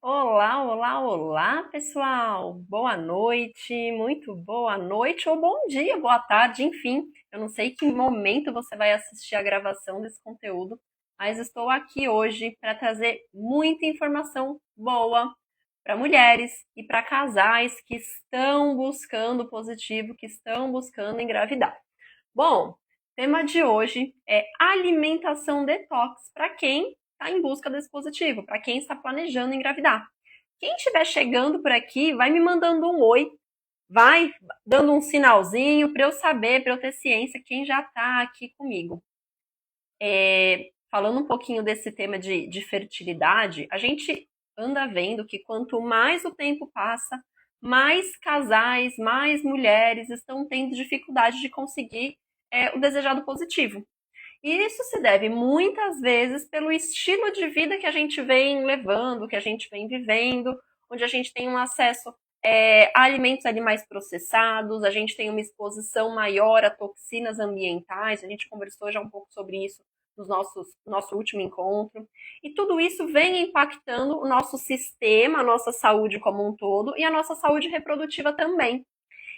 Olá, olá, olá, pessoal! Boa noite, muito boa noite ou bom dia, boa tarde, enfim. Eu não sei que momento você vai assistir a gravação desse conteúdo, mas estou aqui hoje para trazer muita informação boa para mulheres e para casais que estão buscando o positivo, que estão buscando engravidar. Bom, o tema de hoje é alimentação detox para quem está em busca desse positivo, para quem está planejando engravidar. Quem estiver chegando por aqui, vai me mandando um oi, vai dando um sinalzinho para eu saber, para eu ter ciência quem já está aqui comigo. Falando um pouquinho desse tema de fertilidade, a gente anda vendo que quanto mais o tempo passa, mais casais, mais mulheres estão tendo dificuldade de conseguir o desejado positivo. E isso se deve muitas vezes pelo estilo de vida que a gente vem levando, que a gente vem vivendo, onde a gente tem um acesso a alimentos ali mais processados, a gente tem uma exposição maior a toxinas ambientais, a gente conversou já um pouco sobre isso no nosso último encontro. E tudo isso vem impactando o nosso sistema, a nossa saúde como um todo e a nossa saúde reprodutiva também.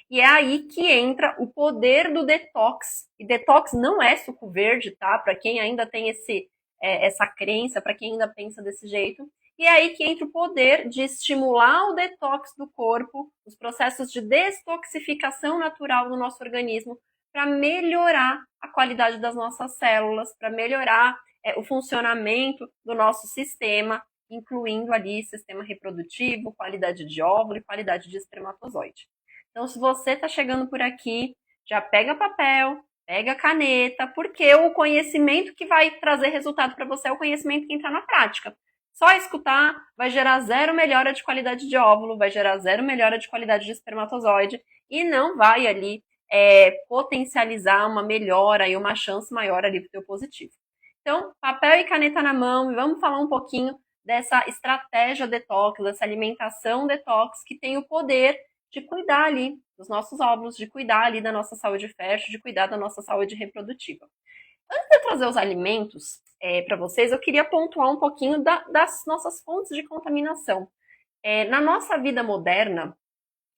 E é aí que entra o poder do detox. E detox não é suco verde, tá? Para quem ainda tem essa crença, para quem ainda pensa desse jeito. E é aí que entra o poder de estimular o detox do corpo, os processos de destoxificação natural do nosso organismo, para melhorar a qualidade das nossas células, para melhorar o funcionamento do nosso sistema, incluindo ali sistema reprodutivo, qualidade de óvulo e qualidade de espermatozoide. Então, se você está chegando por aqui, já pega papel, pega caneta, porque o conhecimento que vai trazer resultado para você é o conhecimento que entra na prática. Só escutar vai gerar zero melhora de qualidade de óvulo, vai gerar zero melhora de qualidade de espermatozoide e não vai ali potencializar uma melhora e uma chance maior ali para o teu positivo. Então, papel e caneta na mão e vamos falar um pouquinho dessa estratégia detox, dessa alimentação detox que tem o poder de cuidar ali dos nossos óvulos, de cuidar ali da nossa saúde fértil, de cuidar da nossa saúde reprodutiva. Antes de eu trazer os alimentos para vocês, eu queria pontuar um pouquinho das nossas fontes de contaminação. Na nossa vida moderna,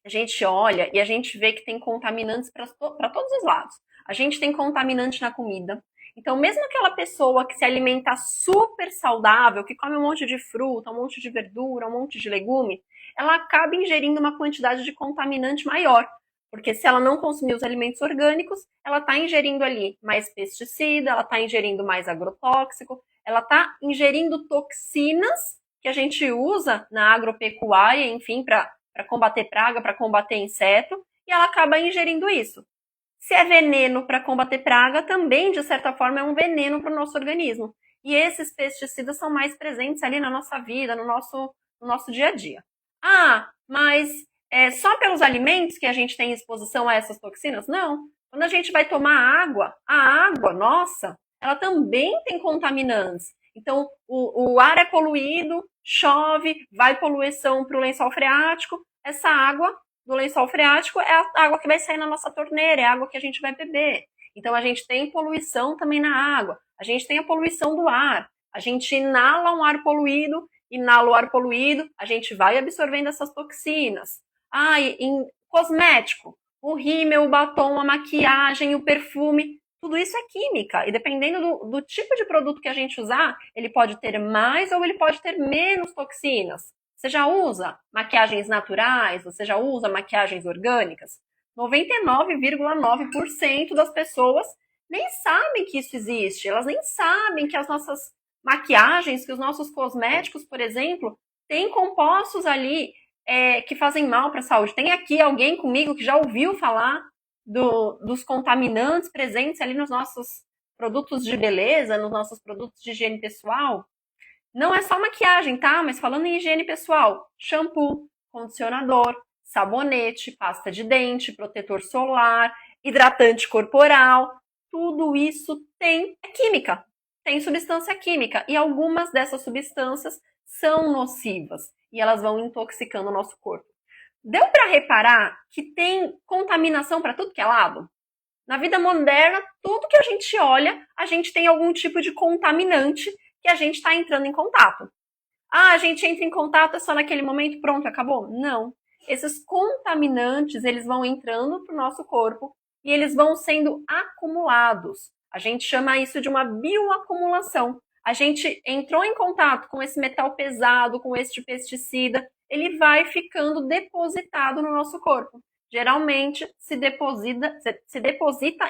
a gente olha e a gente vê que tem contaminantes para todos os lados. A gente tem contaminante na comida. Então, mesmo aquela pessoa que se alimenta super saudável, que come um monte de fruta, um monte de verdura, um monte de legume, ela acaba ingerindo uma quantidade de contaminante maior. Porque se ela não consumir os alimentos orgânicos, ela está ingerindo ali mais pesticida, ela está ingerindo mais agrotóxico, ela está ingerindo toxinas que a gente usa na agropecuária, enfim, para combater praga, para combater inseto, e ela acaba ingerindo isso. Se é veneno para combater praga, também, de certa forma, é um veneno para o nosso organismo. E esses pesticidas são mais presentes ali na nossa vida, no nosso dia a dia. Ah, mas é só pelos alimentos que a gente tem exposição a essas toxinas? Não. Quando a gente vai tomar água, a água, nossa, ela também tem contaminantes. Então, o ar é poluído, chove, vai poluição para o lençol freático, essa água do lençol freático é a água que vai sair na nossa torneira, é a água que a gente vai beber. Então a gente tem poluição também na água, a gente tem a poluição do ar, a gente inala um ar poluído, inala o ar poluído, a gente vai absorvendo essas toxinas. Ah, e em cosmético, o rímel, o batom, a maquiagem, o perfume, tudo isso é química. E dependendo do tipo de produto que a gente usar, ele pode ter mais ou ele pode ter menos toxinas. Você já usa maquiagens naturais? Você já usa maquiagens orgânicas? 99,9% das pessoas nem sabem que isso existe. Elas nem sabem que as nossas maquiagens, que os nossos cosméticos, por exemplo, têm compostos ali que fazem mal para a saúde. Tem aqui alguém comigo que já ouviu falar dos contaminantes presentes ali nos nossos produtos de beleza, nos nossos produtos de higiene pessoal? Não é só maquiagem, tá? Mas falando em higiene pessoal, shampoo, condicionador, sabonete, pasta de dente, protetor solar, hidratante corporal, tudo isso tem química, tem substância química e algumas dessas substâncias são nocivas e elas vão intoxicando o nosso corpo. Deu para reparar que tem contaminação para tudo que é lado? Na vida moderna, tudo que a gente olha, a gente tem algum tipo de contaminante que a gente está entrando em contato. Ah, a gente entra em contato é só naquele momento, pronto, acabou? Não. Esses contaminantes, eles vão entrando para o nosso corpo e eles vão sendo acumulados. A gente chama isso de uma bioacumulação. A gente entrou em contato com esse metal pesado, com este pesticida, ele vai ficando depositado no nosso corpo. Geralmente se deposita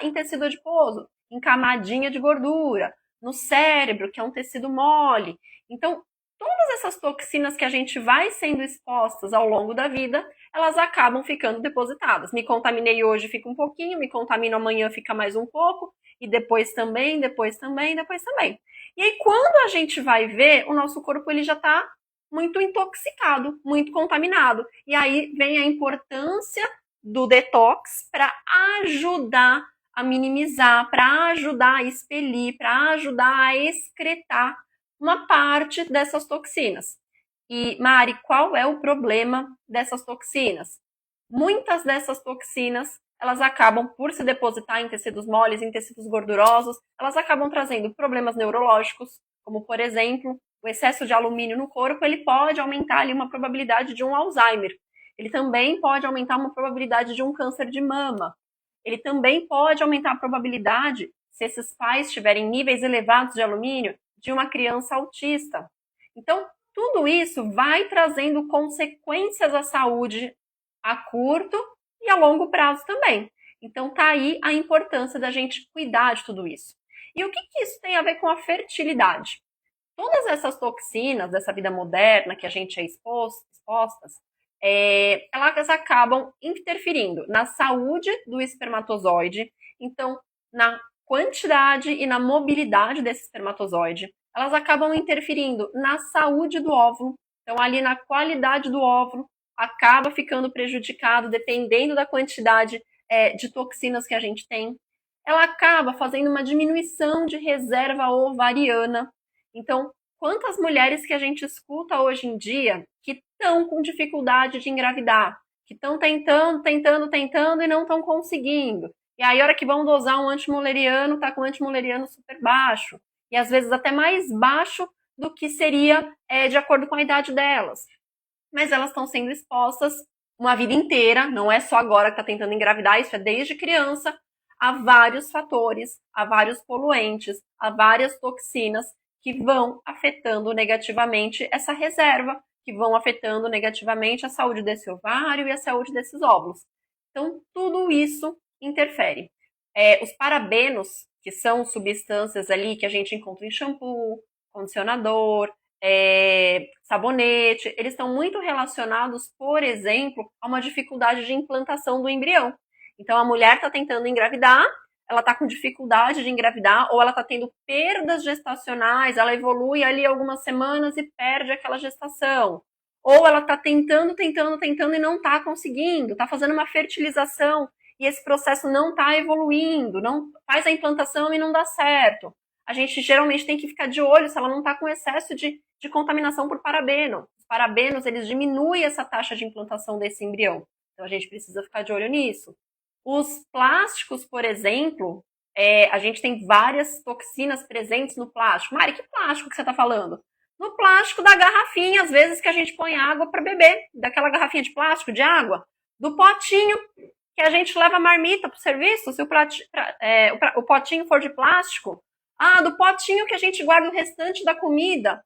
em tecido adiposo, em camadinha de gordura, no cérebro, que é um tecido mole. Então, todas essas toxinas que a gente vai sendo expostas ao longo da vida, elas acabam ficando depositadas. Me contaminei hoje, fica um pouquinho, me contamino amanhã, fica mais um pouco, e depois também, depois também, depois também. E aí, quando a gente vai ver, o nosso corpo ele já está muito intoxicado, muito contaminado. E aí vem a importância do detox para ajudar a minimizar, para ajudar a expelir, para ajudar a excretar uma parte dessas toxinas. E, Mari, qual é o problema dessas toxinas? Muitas dessas toxinas, elas acabam por se depositar em tecidos moles, em tecidos gordurosos, elas acabam trazendo problemas neurológicos, como, por exemplo, o excesso de alumínio no corpo, ele pode aumentar ali uma probabilidade de um Alzheimer. Ele também pode aumentar uma probabilidade de um câncer de mama. Ele também pode aumentar a probabilidade, se esses pais tiverem níveis elevados de alumínio, de uma criança autista. Então, tudo isso vai trazendo consequências à saúde a curto e a longo prazo também. Então, tá aí a importância da gente cuidar de tudo isso. E o que isso tem a ver com a fertilidade? Todas essas toxinas dessa vida moderna que a gente é expostas, elas acabam interferindo na saúde do espermatozoide, então na quantidade e na mobilidade desse espermatozoide. Elas acabam interferindo na saúde do óvulo, então ali na qualidade do óvulo acaba ficando prejudicado dependendo da quantidade de toxinas que a gente tem. Ela acaba fazendo uma diminuição de reserva ovariana. Então, quantas mulheres que a gente escuta hoje em dia que estão com dificuldade de engravidar, que estão tentando e não estão conseguindo. E aí, a hora que vão dosar um antimuleriano, tá com um antimuleriano super baixo. E às vezes até mais baixo do que seria de acordo com a idade delas. Mas elas estão sendo expostas uma vida inteira, não é só agora que está tentando engravidar, isso é desde criança, a vários fatores, a vários poluentes, a várias toxinas que vão afetando negativamente essa reserva, que vão afetando negativamente a saúde desse ovário e a saúde desses óvulos. Então, tudo isso interfere. Os parabenos, que são substâncias ali que a gente encontra em shampoo, condicionador, sabonete, eles estão muito relacionados, por exemplo, a uma dificuldade de implantação do embrião. Então, a mulher está tentando engravidar, ela está com dificuldade de engravidar, ou ela está tendo perdas gestacionais, ela evolui ali algumas semanas e perde aquela gestação. Ou ela está tentando e não está conseguindo, está fazendo uma fertilização e esse processo não está evoluindo, não faz a implantação e não dá certo. A gente geralmente tem que ficar de olho se ela não está com excesso de contaminação por parabeno. Os parabenos, eles diminuem essa taxa de implantação desse embrião. Então, a gente precisa ficar de olho nisso. Os plásticos, por exemplo, a gente tem várias toxinas presentes no plástico. Mari, que plástico que você está falando? No plástico da garrafinha, às vezes que a gente põe água para beber, daquela garrafinha de plástico, de água, do potinho que a gente leva a marmita para o serviço, se o potinho for de plástico. Ah, do potinho que a gente guarda o restante da comida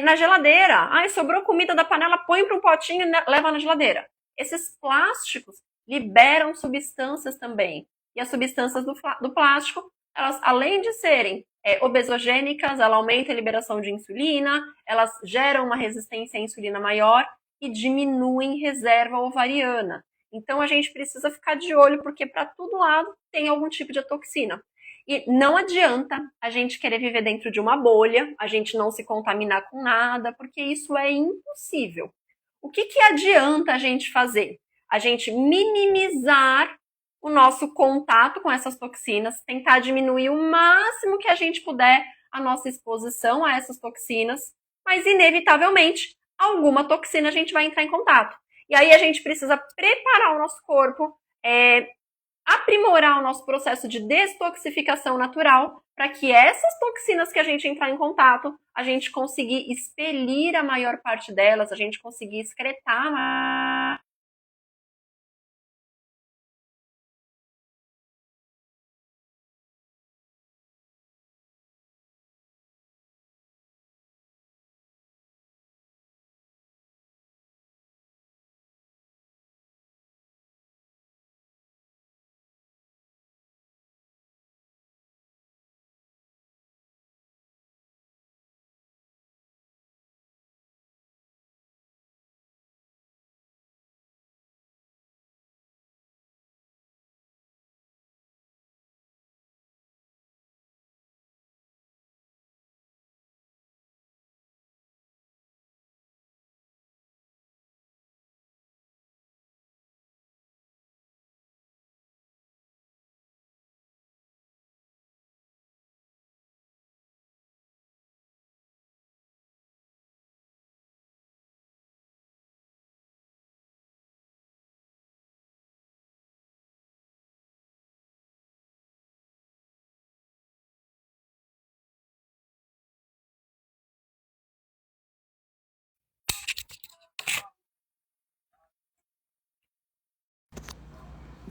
na geladeira. Ah, sobrou comida da panela, põe para um potinho e leva na geladeira. Esses plásticos liberam substâncias também. E as substâncias do plástico, elas, além de serem obesogênicas, ela aumenta a liberação de insulina, elas geram uma resistência à insulina maior e diminuem reserva ovariana. Então a gente precisa ficar de olho, porque para todo lado tem algum tipo de toxina. E não adianta a gente querer viver dentro de uma bolha, a gente não se contaminar com nada, porque isso é impossível. O que adianta a gente fazer? A gente minimizar o nosso contato com essas toxinas, tentar diminuir o máximo que a gente puder a nossa exposição a essas toxinas, mas inevitavelmente alguma toxina a gente vai entrar em contato. E aí a gente precisa preparar o nosso corpo, aprimorar o nosso processo de detoxificação natural para que essas toxinas que a gente entrar em contato, a gente conseguir expelir a maior parte delas, a gente conseguir excretar.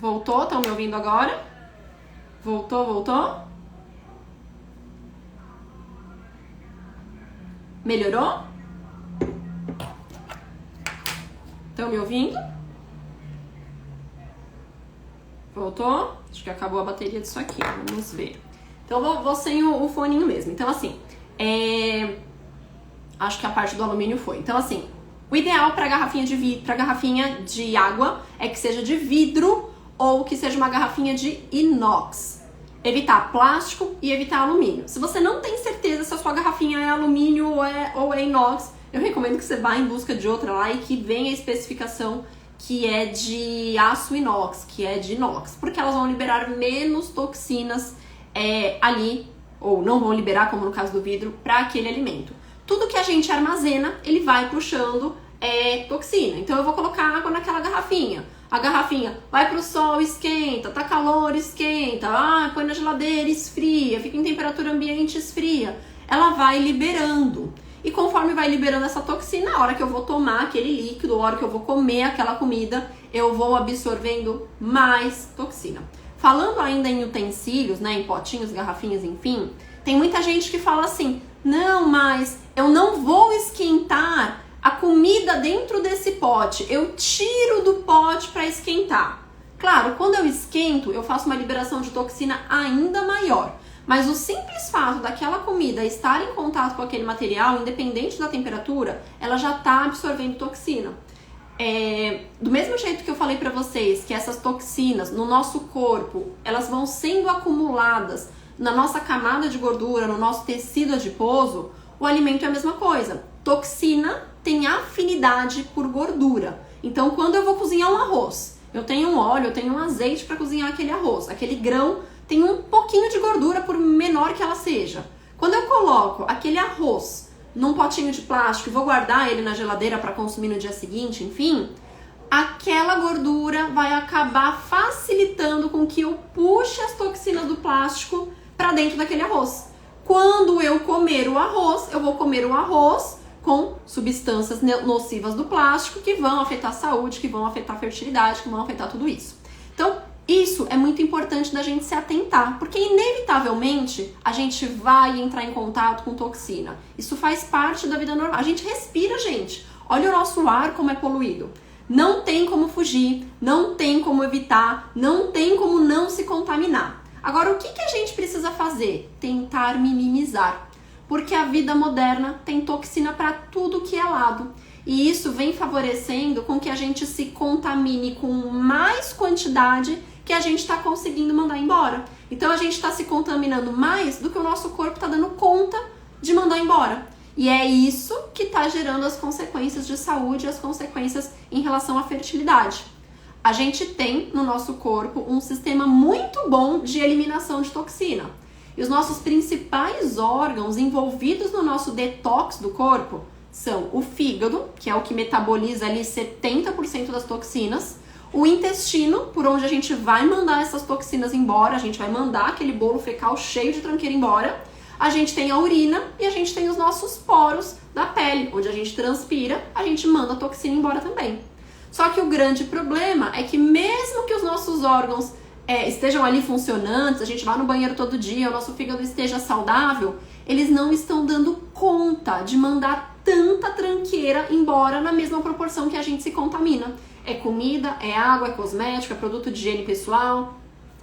Voltou? Estão me ouvindo agora? Voltou? Melhorou? Estão me ouvindo? Voltou? Acho que acabou a bateria disso aqui. Vamos ver. Então, vou sem o foninho mesmo. Então, assim, acho que a parte do alumínio foi. Então, assim, o ideal para garrafinha de água é que seja de vidro ou que seja uma garrafinha de inox. Evitar plástico e evitar alumínio. Se você não tem certeza se a sua garrafinha é alumínio ou é inox, eu recomendo que você vá em busca de outra lá e que venha a especificação que é de aço inox, que é de inox, porque elas vão liberar menos toxinas ali, ou não vão liberar, como no caso do vidro, para aquele alimento. Tudo que a gente armazena, ele vai puxando toxina. Então eu vou colocar água naquela garrafinha. A garrafinha vai pro sol, esquenta, tá calor, esquenta, põe na geladeira, esfria, fica em temperatura ambiente, esfria. Ela vai liberando. E conforme vai liberando essa toxina, a hora que eu vou tomar aquele líquido, a hora que eu vou comer aquela comida, eu vou absorvendo mais toxina. Falando ainda em utensílios, né, em potinhos, garrafinhas, enfim, tem muita gente que fala assim, não, mas eu não vou esquentar a comida dentro desse pote, eu tiro do pote para esquentar. Claro, quando eu esquento, eu faço uma liberação de toxina ainda maior. Mas o simples fato daquela comida estar em contato com aquele material, independente da temperatura, ela já está absorvendo toxina. Do mesmo jeito que eu falei para vocês que essas toxinas no nosso corpo, elas vão sendo acumuladas na nossa camada de gordura, no nosso tecido adiposo, o alimento é a mesma coisa. Toxina tem afinidade por gordura. Então, quando eu vou cozinhar um arroz, eu tenho um óleo, eu tenho um azeite para cozinhar aquele arroz. Aquele grão tem um pouquinho de gordura, por menor que ela seja. Quando eu coloco aquele arroz num potinho de plástico e vou guardar ele na geladeira para consumir no dia seguinte, enfim, aquela gordura vai acabar facilitando com que eu puxe as toxinas do plástico para dentro daquele arroz. Quando eu comer o arroz, eu vou comer o arroz com substâncias nocivas do plástico que vão afetar a saúde, que vão afetar a fertilidade, que vão afetar tudo isso. Então, isso é muito importante da gente se atentar, porque inevitavelmente a gente vai entrar em contato com toxina. Isso faz parte da vida normal. A gente respira, gente. Olha o nosso ar como é poluído. Não tem como fugir, não tem como evitar, não tem como não se contaminar. Agora, o que a gente precisa fazer? Tentar minimizar. Porque a vida moderna tem toxina para tudo que é lado. E isso vem favorecendo com que a gente se contamine com mais quantidade que a gente está conseguindo mandar embora. Então a gente está se contaminando mais do que o nosso corpo está dando conta de mandar embora. E é isso que está gerando as consequências de saúde, as consequências em relação à fertilidade. A gente tem no nosso corpo um sistema muito bom de eliminação de toxina. E os nossos principais órgãos envolvidos no nosso detox do corpo são o fígado, que é o que metaboliza ali 70% das toxinas, O intestino, por onde a gente vai mandar essas toxinas embora, a gente vai mandar aquele bolo fecal cheio de tranqueira embora. A gente tem a urina e a gente tem os nossos poros da pele, onde a gente transpira, a gente manda a toxina embora também. Só que o grande problema é que mesmo que os nossos órgãos estejam ali funcionantes, a gente vá no banheiro todo dia, o nosso fígado esteja saudável, eles não estão dando conta de mandar tanta tranqueira embora na mesma proporção que a gente se contamina. É comida, é água, é cosmético, é produto de higiene pessoal,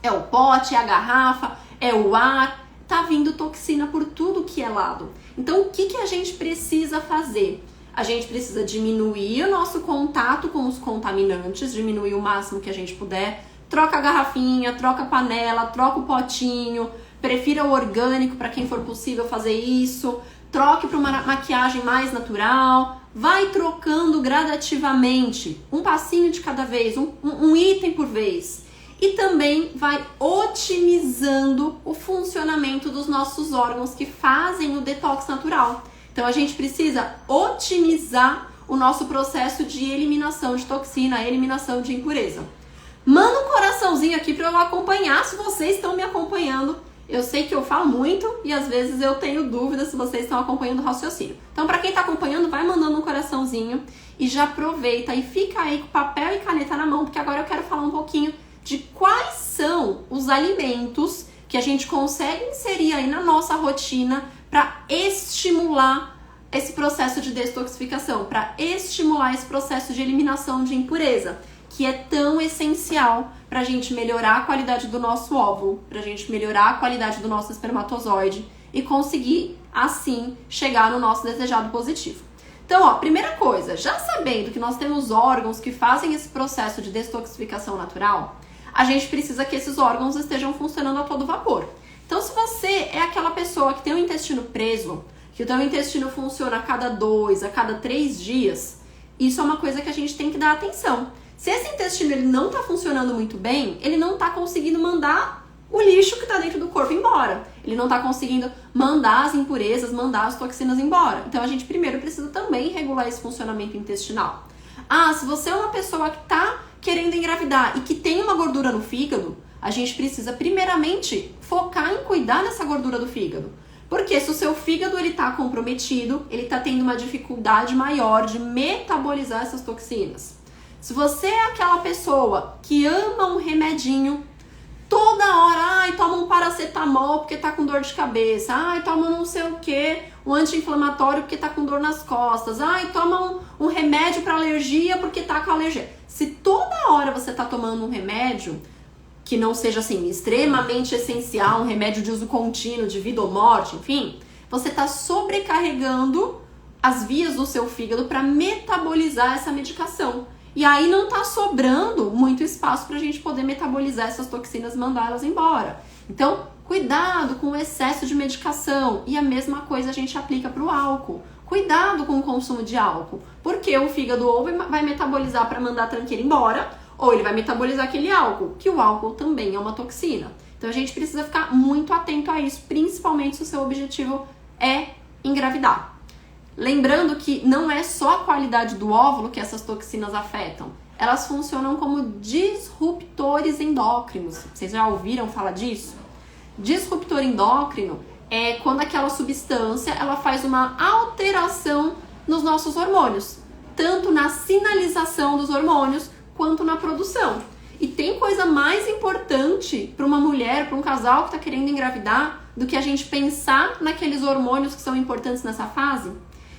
é o pote, é a garrafa, é o ar, tá vindo toxina por tudo que é lado. Então o que a gente precisa fazer? A gente precisa diminuir o nosso contato com os contaminantes, diminuir o máximo que a gente puder. Troca a garrafinha, troca a panela, troca o potinho, prefira o orgânico para quem for possível fazer isso, troque para uma maquiagem mais natural, vai trocando gradativamente, um passinho de cada vez, um item por vez. E também vai otimizando o funcionamento dos nossos órgãos que fazem o detox natural. Então a gente precisa otimizar o nosso processo de eliminação de toxina, eliminação de impureza. Manda um coraçãozinho aqui para eu acompanhar se vocês estão me acompanhando. Eu sei que eu falo muito e às vezes eu tenho dúvidas se vocês estão acompanhando o raciocínio. Então, para quem está acompanhando, vai mandando um coraçãozinho e já aproveita e fica aí com papel e caneta na mão, porque agora eu quero falar um pouquinho de quais são os alimentos que a gente consegue inserir aí na nossa rotina para estimular esse processo de detoxificação, para estimular esse processo de eliminação de impureza, que é tão essencial para a gente melhorar a qualidade do nosso óvulo, para a gente melhorar a qualidade do nosso espermatozoide e conseguir, assim, chegar no nosso desejado positivo. Então, ó, primeira coisa, já sabendo que nós temos órgãos que fazem esse processo de detoxificação natural, a gente precisa que esses órgãos estejam funcionando a todo vapor. Então, se você é aquela pessoa que tem o intestino preso, que o teu intestino funciona a cada 2, a cada 3 dias, isso é uma coisa que a gente tem que dar atenção. Se esse intestino ele não está funcionando muito bem, ele não está conseguindo mandar o lixo que está dentro do corpo embora. Ele não está conseguindo mandar as impurezas, mandar as toxinas embora. Então a gente primeiro precisa também regular esse funcionamento intestinal. Ah, se você é uma pessoa que está querendo engravidar e que tem uma gordura no fígado, a gente precisa primeiramente focar em cuidar dessa gordura do fígado. Porque se o seu fígado está comprometido, ele está tendo uma dificuldade maior de metabolizar essas toxinas. Se você é aquela pessoa que ama um remedinho, toda hora, ai, toma um paracetamol porque tá com dor de cabeça, ai, toma não sei o que, um anti-inflamatório porque tá com dor nas costas, ai, toma um remédio para alergia porque tá com alergia. Se toda hora você tá tomando um remédio que não seja assim extremamente essencial, um remédio de uso contínuo, de vida ou morte, enfim, você tá sobrecarregando as vias do seu fígado para metabolizar essa medicação. E aí não tá sobrando muito espaço pra gente poder metabolizar essas toxinas e mandá-las embora. Então, cuidado com o excesso de medicação. E a mesma coisa a gente aplica pro álcool. Cuidado com o consumo de álcool. Porque o fígado ou vai metabolizar para mandar a tranqueira embora, ou ele vai metabolizar aquele álcool, que o álcool também é uma toxina. Então a gente precisa ficar muito atento a isso, principalmente se o seu objetivo é engravidar. Lembrando que não é só a qualidade do óvulo que essas toxinas afetam. Elas funcionam como disruptores endócrinos. Vocês já ouviram falar disso? Disruptor endócrino é quando aquela substância ela faz uma alteração nos nossos hormônios. Tanto na sinalização dos hormônios, quanto na produção. E tem coisa mais importante para uma mulher, para um casal que está querendo engravidar, do que a gente pensar naqueles hormônios que são importantes nessa fase?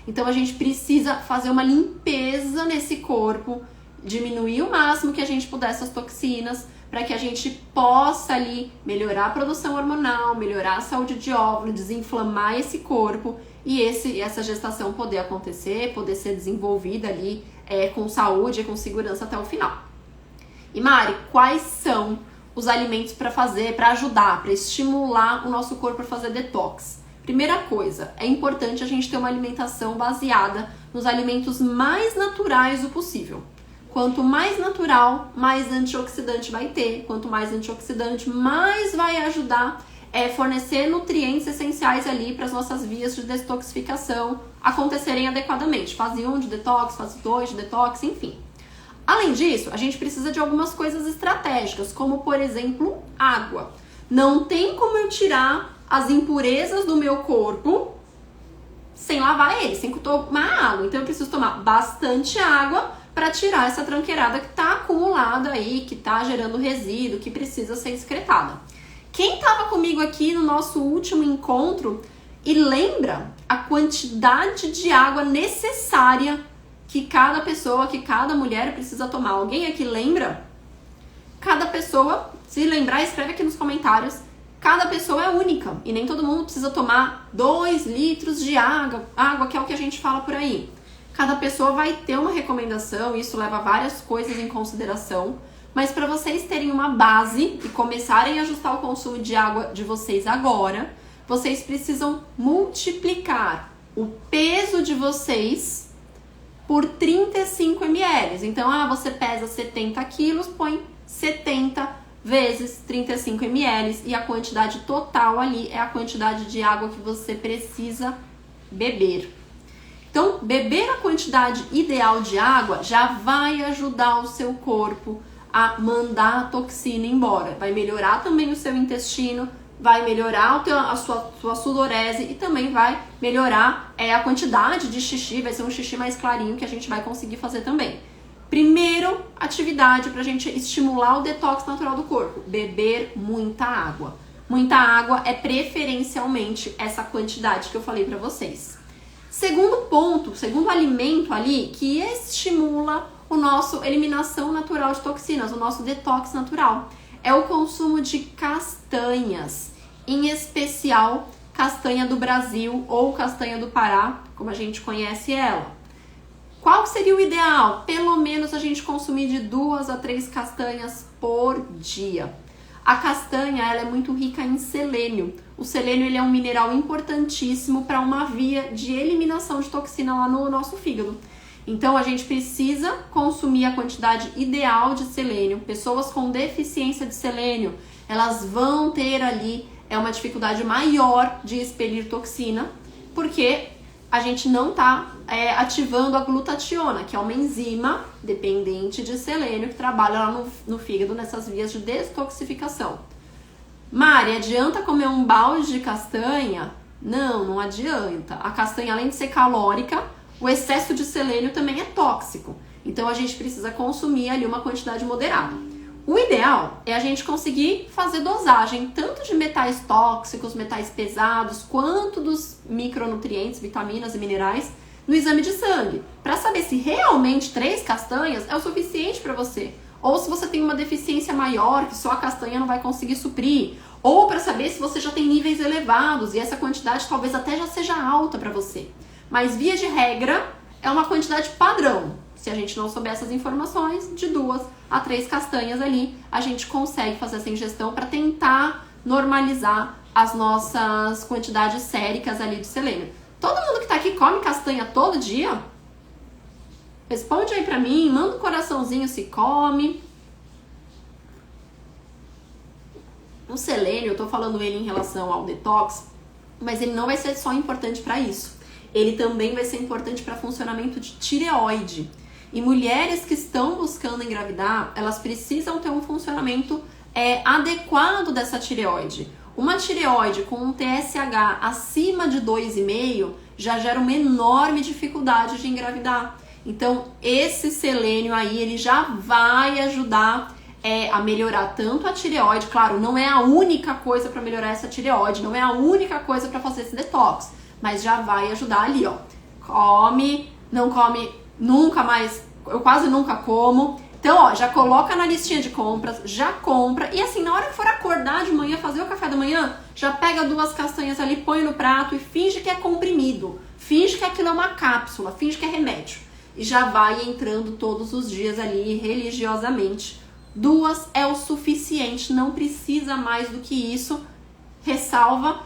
Então a gente precisa fazer uma limpeza nesse corpo, diminuir o máximo que a gente puder essas toxinas, para que a gente possa ali melhorar a produção hormonal, melhorar a saúde de óvulo, desinflamar esse corpo e essa gestação poder acontecer, poder ser desenvolvida ali com saúde e com segurança até o final. E Mari, quais são os alimentos para fazer, para ajudar, para estimular o nosso corpo a fazer detox? Primeira coisa, é importante a gente ter uma alimentação baseada nos alimentos mais naturais o possível. Quanto mais natural, mais antioxidante vai ter. Quanto mais antioxidante, mais vai ajudar a fornecer nutrientes essenciais ali para as nossas vias de detoxificação acontecerem adequadamente. Fase 1 de detox, fase 2 de detox, enfim. Além disso, a gente precisa de algumas coisas estratégicas, como por exemplo, água. Não tem como eu tirar as impurezas do meu corpo sem lavar ele, sem tomar água. Então eu preciso tomar bastante água para tirar essa tranqueirada que está acumulada aí, que está gerando resíduo, que precisa ser excretada. Quem estava comigo aqui no nosso último encontro e lembra a quantidade de água necessária que cada pessoa, que cada mulher precisa tomar? Alguém aqui lembra? Cada pessoa, se lembrar, escreve aqui nos comentários. Cada pessoa é única e nem todo mundo precisa tomar 2 litros de água, que é o que a gente fala por aí. Cada pessoa vai ter uma recomendação, isso leva várias coisas em consideração, mas para vocês terem uma base e começarem a ajustar o consumo de água de vocês agora, vocês precisam multiplicar o peso de vocês por 35 ml. Então, você pesa 70 quilos, põe 70 vezes 35 ml e a quantidade total ali é a quantidade de água que você precisa beber. Então, beber a quantidade ideal de água já vai ajudar o seu corpo a mandar a toxina embora. Vai melhorar também o seu intestino, vai melhorar a sua sudorese e também vai melhorar a quantidade de xixi, vai ser um xixi mais clarinho que a gente vai conseguir fazer também. Primeiro, atividade para a gente estimular o detox natural do corpo, beber muita água. Muita água é preferencialmente essa quantidade que eu falei para vocês. Segundo ponto, segundo alimento ali que estimula o nosso eliminação natural de toxinas, o nosso detox natural, é o consumo de castanhas, em especial castanha do Brasil ou castanha do Pará, como a gente conhece ela. Qual seria o ideal? Pelo menos a gente consumir de 2 a 3 castanhas por dia. A castanha ela é muito rica em selênio. O selênio ele é um mineral importantíssimo para uma via de eliminação de toxina lá no nosso fígado. Então a gente precisa consumir a quantidade ideal de selênio. Pessoas com deficiência de selênio, elas vão ter ali uma dificuldade maior de expelir toxina, porque a gente não está ativando a glutationa, que é uma enzima dependente de selênio que trabalha lá no fígado nessas vias de detoxificação. Mari, adianta comer um balde de castanha? Não adianta. A castanha, além de ser calórica, o excesso de selênio também é tóxico. Então a gente precisa consumir ali uma quantidade moderada. O ideal é a gente conseguir fazer dosagem tanto de metais tóxicos, metais pesados, quanto dos micronutrientes, vitaminas e minerais no exame de sangue, para saber se realmente 3 castanhas é o suficiente para você, ou se você tem uma deficiência maior que só a castanha não vai conseguir suprir, ou para saber se você já tem níveis elevados e essa quantidade talvez até já seja alta para você. Mas via de regra é uma quantidade padrão. Se a gente não souber essas informações, de 2 a 3 castanhas ali, a gente consegue fazer essa ingestão para tentar normalizar as nossas quantidades séricas ali de selênio. Todo mundo que tá aqui come castanha todo dia? Responde aí pra mim, manda um coraçãozinho se come. O selênio, eu tô falando ele em relação ao detox, mas ele não vai ser só importante para isso. Ele também vai ser importante para funcionamento de tireoide. E mulheres que estão buscando engravidar, elas precisam ter um funcionamento adequado dessa tireoide. Uma tireoide com um TSH acima de 2,5 já gera uma enorme dificuldade de engravidar. Então, esse selênio aí, ele já vai ajudar a melhorar tanto a tireoide. Claro, não é a única coisa para melhorar essa tireoide, não é a única coisa para fazer esse detox, mas já vai ajudar ali, ó. Come, não come nunca mais, eu quase nunca como. Então, ó, já coloca na listinha de compras, já compra. E assim, na hora que for acordar de manhã, fazer o café da manhã, já pega 2 castanhas ali, põe no prato e finge que é comprimido. Finge que aquilo é uma cápsula, finge que é remédio. E já vai entrando todos os dias ali, religiosamente. 2 é o suficiente, não precisa mais do que isso. Ressalva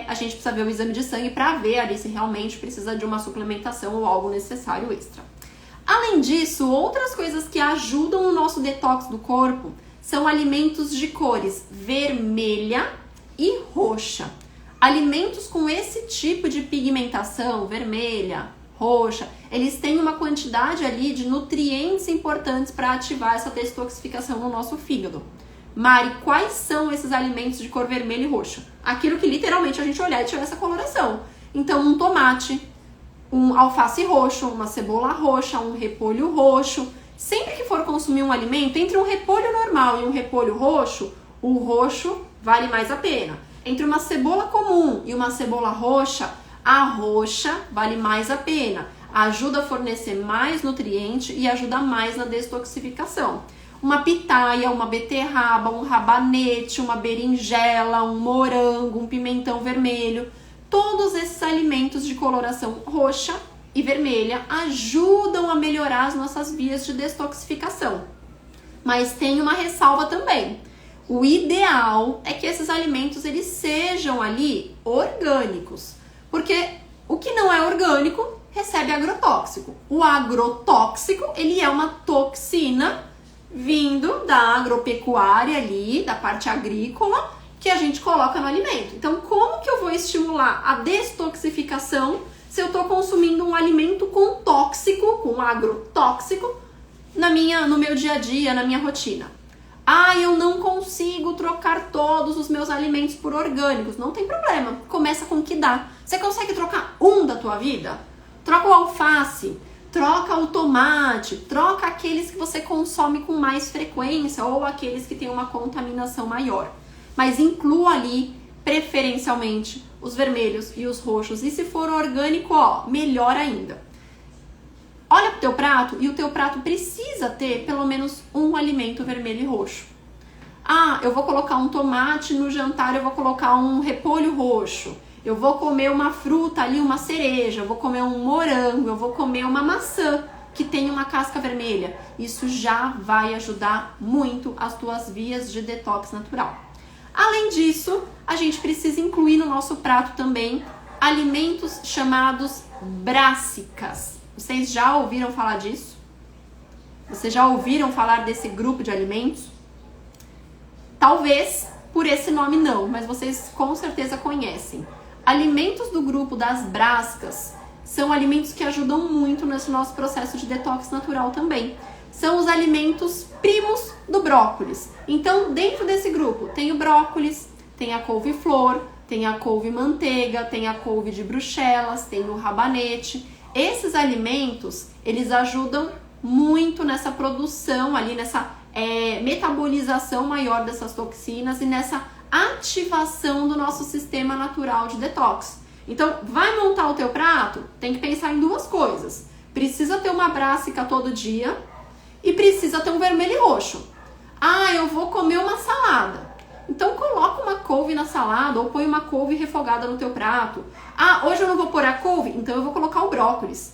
a gente precisa ver o exame de sangue para ver ali se realmente precisa de uma suplementação ou algo necessário extra. Além disso, outras coisas que ajudam o nosso detox do corpo são alimentos de cores vermelha e roxa. Alimentos com esse tipo de pigmentação, vermelha, roxa, eles têm uma quantidade ali de nutrientes importantes para ativar essa detoxificação no nosso fígado. Mari, quais são esses alimentos de cor vermelha e roxa? Aquilo que literalmente a gente olhar e tiver essa coloração. Então, um tomate, um alface roxo, uma cebola roxa, um repolho roxo. Sempre que for consumir um alimento, entre um repolho normal e um repolho roxo, o roxo vale mais a pena. Entre uma cebola comum e uma cebola roxa, a roxa vale mais a pena. Ajuda a fornecer mais nutriente e ajuda mais na detoxificação. Uma pitaia, uma beterraba, um rabanete, uma berinjela, um morango, um pimentão vermelho. Todos esses alimentos de coloração roxa e vermelha ajudam a melhorar as nossas vias de detoxificação. Mas tem uma ressalva também. O ideal é que esses alimentos eles sejam ali orgânicos. Porque o que não é orgânico recebe agrotóxico. O agrotóxico, ele é uma toxina vindo da agropecuária ali, da parte agrícola, que a gente coloca no alimento. Então, como que eu vou estimular a detoxificação se eu estou consumindo um alimento com tóxico, com agrotóxico, no meu dia a dia, na minha rotina? Eu não consigo trocar todos os meus alimentos por orgânicos. Não tem problema. Começa com o que dá. Você consegue trocar um da tua vida? Troca o alface, troca o tomate, troca aqueles que você consome com mais frequência ou aqueles que têm uma contaminação maior. Mas inclua ali, preferencialmente, os vermelhos e os roxos. E se for orgânico, melhor ainda. Olha pro teu prato e o teu prato precisa ter pelo menos um alimento vermelho e roxo. Eu vou colocar um tomate no jantar, eu vou colocar um repolho roxo. Eu vou comer uma fruta ali, uma cereja, eu vou comer um morango, eu vou comer uma maçã que tem uma casca vermelha. Isso já vai ajudar muito as tuas vias de detox natural. Além disso, a gente precisa incluir no nosso prato também alimentos chamados brássicas. Vocês já ouviram falar disso? Vocês já ouviram falar desse grupo de alimentos? Talvez por esse nome não, mas vocês com certeza conhecem. Alimentos do grupo das brássicas são alimentos que ajudam muito nesse nosso processo de detox natural também. São os alimentos primos do brócolis. Então, dentro desse grupo, tem o brócolis, tem a couve-flor, tem a couve-manteiga, tem a couve de Bruxelas, tem o rabanete. Esses alimentos, eles ajudam muito nessa produção ali, nessa metabolização maior dessas toxinas e nessa ativação do nosso sistema natural de detox. Então, vai montar o teu prato? Tem que pensar em duas coisas. Precisa ter uma brássica todo dia e precisa ter um vermelho e roxo. Eu vou comer uma salada. Então, coloca uma couve na salada ou põe uma couve refogada no teu prato. Hoje eu não vou pôr a couve, então eu vou colocar o brócolis.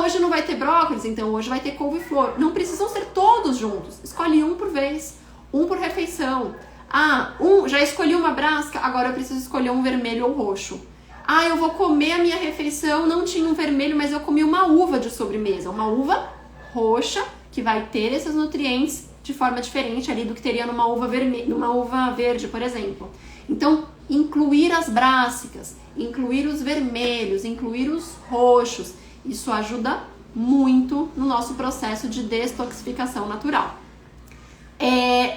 Hoje não vai ter brócolis, então hoje vai ter couve-flor. Não precisam ser todos juntos. Escolhe um por vez, um por refeição. Já escolhi uma brássica, agora eu preciso escolher um vermelho ou roxo. Eu vou comer a minha refeição, não tinha um vermelho, mas eu comi uma uva de sobremesa. Uma uva roxa, que vai ter esses nutrientes de forma diferente ali do que teria numa uva verde, por exemplo. Então, incluir as brássicas, incluir os vermelhos, incluir os roxos, isso ajuda muito no nosso processo de detoxificação natural.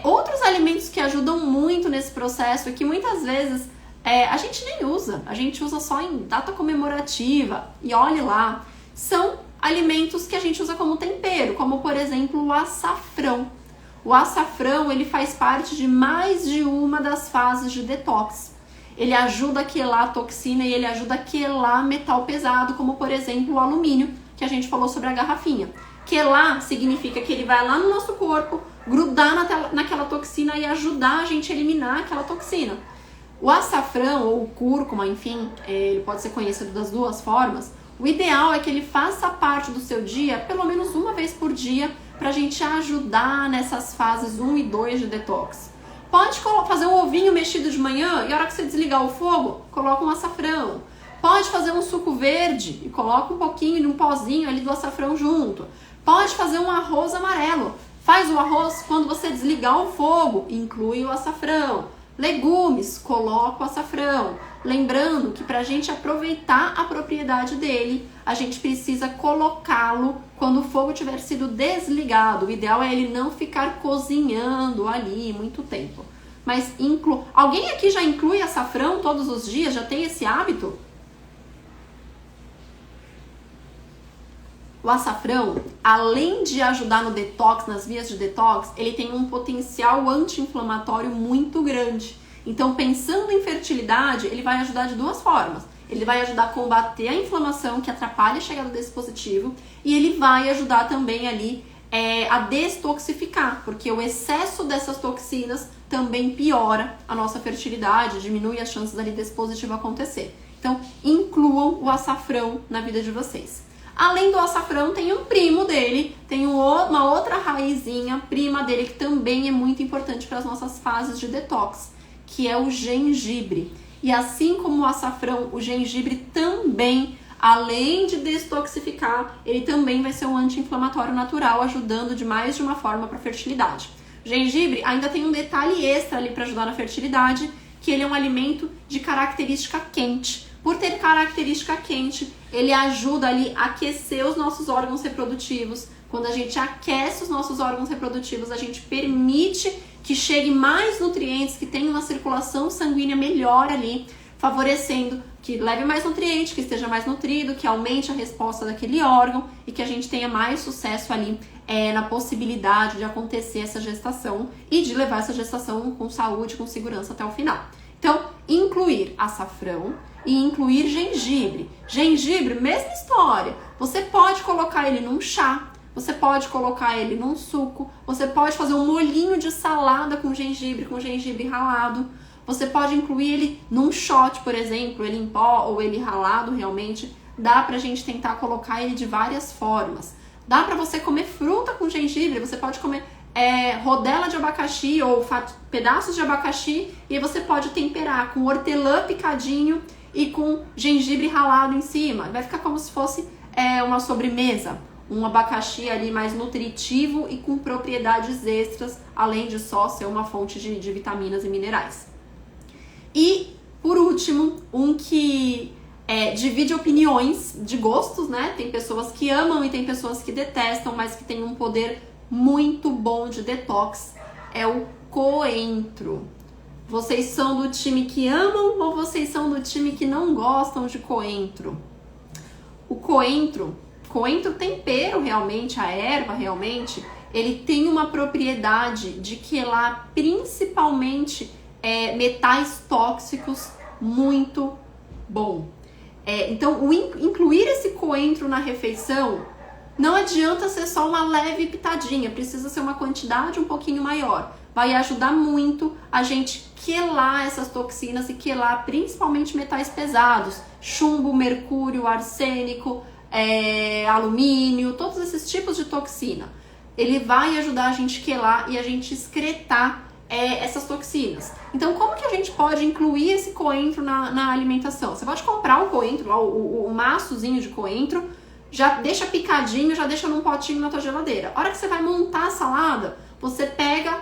Outros alimentos que ajudam muito nesse processo e que muitas vezes a gente nem usa, a gente usa só em data comemorativa e olhe lá, são alimentos que a gente usa como tempero, como por exemplo o açafrão. O açafrão, ele faz parte de mais de uma das fases de detox. Ele ajuda a quelar a toxina e ele ajuda a quelar metal pesado, como por exemplo o alumínio, que a gente falou sobre a garrafinha. Quelar significa que ele vai lá no nosso corpo, grudar naquela toxina e ajudar a gente a eliminar aquela toxina. O açafrão ou o cúrcuma, enfim, ele pode ser conhecido das duas formas. O ideal é que ele faça parte do seu dia pelo menos uma vez por dia para a gente ajudar nessas fases 1 e 2 de detox. Pode fazer um ovinho mexido de manhã e a hora que você desligar o fogo, coloca um açafrão. Pode fazer um suco verde e coloca um pouquinho de um pozinho ali do açafrão junto. Pode fazer um arroz amarelo. Faz o arroz, quando você desligar o fogo, inclui o açafrão. Legumes, coloca o açafrão. Lembrando que para a gente aproveitar a propriedade dele, a gente precisa colocá-lo quando o fogo tiver sido desligado. O ideal é ele não ficar cozinhando ali muito tempo. Mas alguém aqui já inclui açafrão todos os dias? Já tem esse hábito? O açafrão, além de ajudar no detox, nas vias de detox, ele tem um potencial anti-inflamatório muito grande. Então, pensando em fertilidade, ele vai ajudar de duas formas. Ele vai ajudar a combater a inflamação que atrapalha a chegada desse dispositivo e ele vai ajudar também ali a destoxificar, porque o excesso dessas toxinas também piora a nossa fertilidade, diminui as chances ali desse dispositivo acontecer. Então, incluam o açafrão na vida de vocês. Além do açafrão, tem um primo dele, tem uma outra raizinha prima dele que também é muito importante para as nossas fases de detox, que é o gengibre. E assim como o açafrão, o gengibre também, além de destoxificar, ele também vai ser um anti-inflamatório natural, ajudando de mais de uma forma para a fertilidade. O gengibre ainda tem um detalhe extra ali para ajudar na fertilidade, que ele é um alimento de característica quente. Por ter característica quente, ele ajuda ali a aquecer os nossos órgãos reprodutivos. Quando a gente aquece os nossos órgãos reprodutivos, a gente permite que chegue mais nutrientes, que tenha uma circulação sanguínea melhor ali, favorecendo que leve mais nutrientes, que esteja mais nutrido, que aumente a resposta daquele órgão e que a gente tenha mais sucesso ali na possibilidade de acontecer essa gestação e de levar essa gestação com saúde, com segurança até o final. Então, incluir açafrão e incluir gengibre. Gengibre, mesma história. Você pode colocar ele num chá, você pode colocar ele num suco, você pode fazer um molhinho de salada com gengibre ralado. Você pode incluir ele num shot, por exemplo, ele em pó ou ele ralado realmente. Dá pra gente tentar colocar ele de várias formas. Dá pra você comer fruta com gengibre, você pode comer rodela de abacaxi ou pedaços de abacaxi e você pode temperar com hortelã picadinho e com gengibre ralado em cima. Vai ficar como se fosse uma sobremesa, um abacaxi ali mais nutritivo e com propriedades extras, além de só ser uma fonte de vitaminas e minerais. E, por último, um que divide opiniões de gostos, né? Tem pessoas que amam e tem pessoas que detestam, mas que tem um poder muito bom de detox, é o coentro. Vocês são do time que amam ou vocês são do time que não gostam de coentro? O coentro tempero realmente, a erva realmente, ele tem uma propriedade de quelar principalmente metais tóxicos muito bom. Então, incluir esse coentro na refeição não adianta ser só uma leve pitadinha, precisa ser uma quantidade um pouquinho maior. Vai ajudar muito a gente quelar essas toxinas e quelar principalmente metais pesados, chumbo, mercúrio, arsênico, alumínio, todos esses tipos de toxina. Ele vai ajudar a gente quelar e a gente excretar essas toxinas. Então, como que a gente pode incluir esse coentro na alimentação? Você pode comprar um coentro, o maçozinho de coentro, já deixa picadinho, já deixa num potinho na tua geladeira. A hora que você vai montar a salada, você pega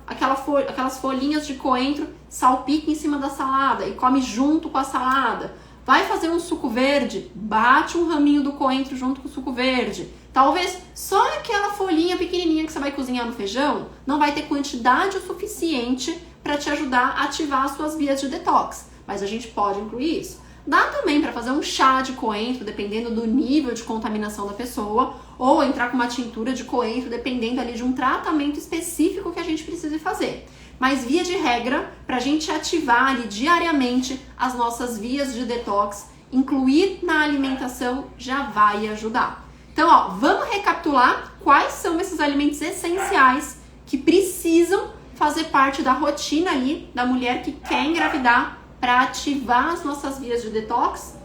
aquelas folhinhas de coentro, salpica em cima da salada e come junto com a salada. Vai fazer um suco verde, bate um raminho do coentro junto com o suco verde. Talvez só aquela folhinha pequenininha que você vai cozinhar no feijão não vai ter quantidade o suficiente para te ajudar a ativar as suas vias de detox. Mas a gente pode incluir isso. Dá também para fazer um chá de coentro, dependendo do nível de contaminação da pessoa, ou entrar com uma tintura de coentro, dependendo ali de um tratamento específico que a gente precise fazer. Mas via de regra, para a gente ativar ali diariamente as nossas vias de detox, incluir na alimentação já vai ajudar. Então, vamos recapitular quais são esses alimentos essenciais que precisam fazer parte da rotina ali da mulher que quer engravidar para ativar as nossas vias de detox.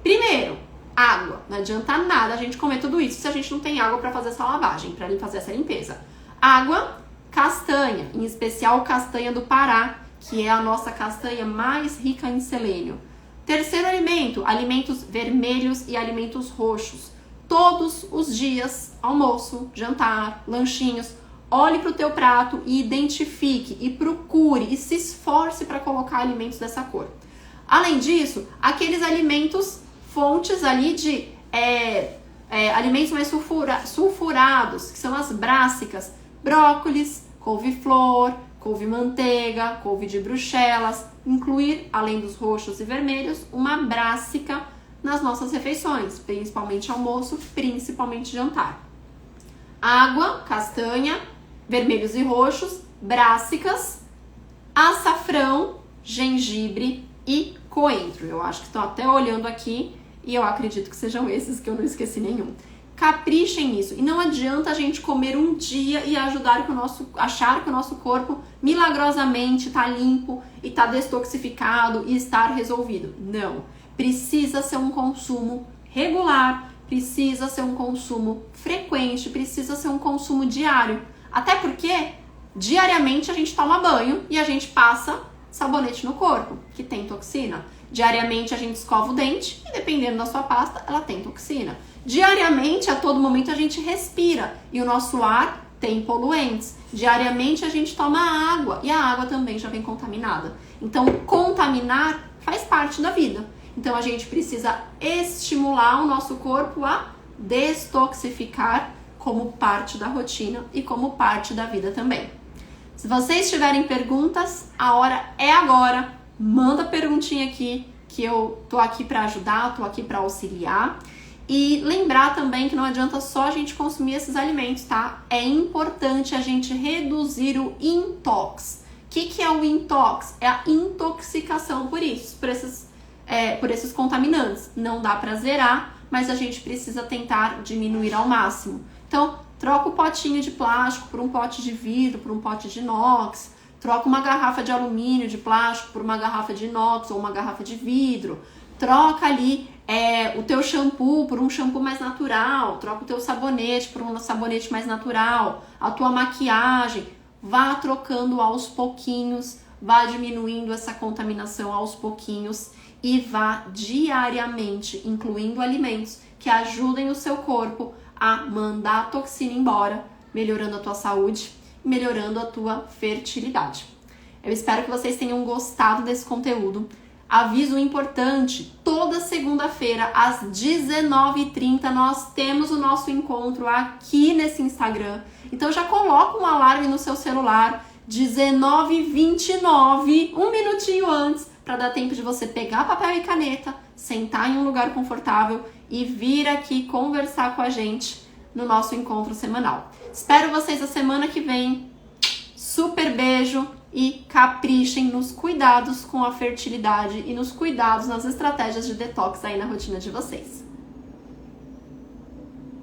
Primeiro, água. Não adianta nada a gente comer tudo isso se a gente não tem água para fazer essa lavagem, para fazer essa limpeza. Água, castanha, em especial castanha do Pará, que é a nossa castanha mais rica em selênio. Terceiro alimento, alimentos vermelhos e alimentos roxos. Todos os dias, almoço, jantar, lanchinhos, olhe para o teu prato e identifique e procure e se esforce para colocar alimentos dessa cor. Além disso, aqueles alimentos, fontes ali de alimentos mais sulfurados, que são as brássicas, brócolis, couve-flor, couve-manteiga, couve de Bruxelas, incluir, além dos roxos e vermelhos, uma brássica nas nossas refeições, principalmente almoço, principalmente jantar. Água, castanha, vermelhos e roxos, brássicas, açafrão, gengibre e coentro. Eu acho que estão até olhando aqui e eu acredito que sejam esses, que eu não esqueci nenhum. Caprichem nisso. E não adianta a gente comer um dia e achar que o nosso corpo milagrosamente está limpo e está detoxificado e estar resolvido. Não. Precisa ser um consumo regular, precisa ser um consumo frequente, precisa ser um consumo diário. Até porque diariamente a gente toma banho e a gente passa sabonete no corpo, que tem toxina. Diariamente a gente escova o dente e dependendo da sua pasta, ela tem toxina. Diariamente, a todo momento, a gente respira e o nosso ar tem poluentes. Diariamente a gente toma água e a água também já vem contaminada. Então, contaminar faz parte da vida. Então, a gente precisa estimular o nosso corpo a destoxificar como parte da rotina e como parte da vida também. Se vocês tiverem perguntas, a hora é agora. Manda perguntinha aqui, que eu tô aqui para ajudar, tô aqui para auxiliar. E lembrar também que não adianta só a gente consumir esses alimentos, tá? É importante a gente reduzir o intox. O que é o intox? É a intoxicação por esses contaminantes. Não dá para zerar, mas a gente precisa tentar diminuir ao máximo. Então, troca o potinho de plástico por um pote de vidro, por um pote de inox. Troca uma garrafa de alumínio, de plástico, por uma garrafa de inox ou uma garrafa de vidro. Troca ali o teu shampoo por um shampoo mais natural. Troca o teu sabonete por um sabonete mais natural. A tua maquiagem. Vá trocando aos pouquinhos. Vá diminuindo essa contaminação aos pouquinhos. E vá diariamente incluindo alimentos que ajudem o seu corpo a mandar a toxina embora, melhorando a tua saúde, melhorando a tua fertilidade. Eu espero que vocês tenham gostado desse conteúdo. Aviso importante, toda segunda-feira às 19h30 nós temos o nosso encontro aqui nesse Instagram. Então já coloca um alarme no seu celular, 19h29, um minutinho antes, para dar tempo de você pegar papel e caneta, sentar em um lugar confortável e vir aqui conversar com a gente no nosso encontro semanal. Espero vocês a semana que vem. Super beijo e caprichem nos cuidados com a fertilidade e nos cuidados nas estratégias de detox aí na rotina de vocês.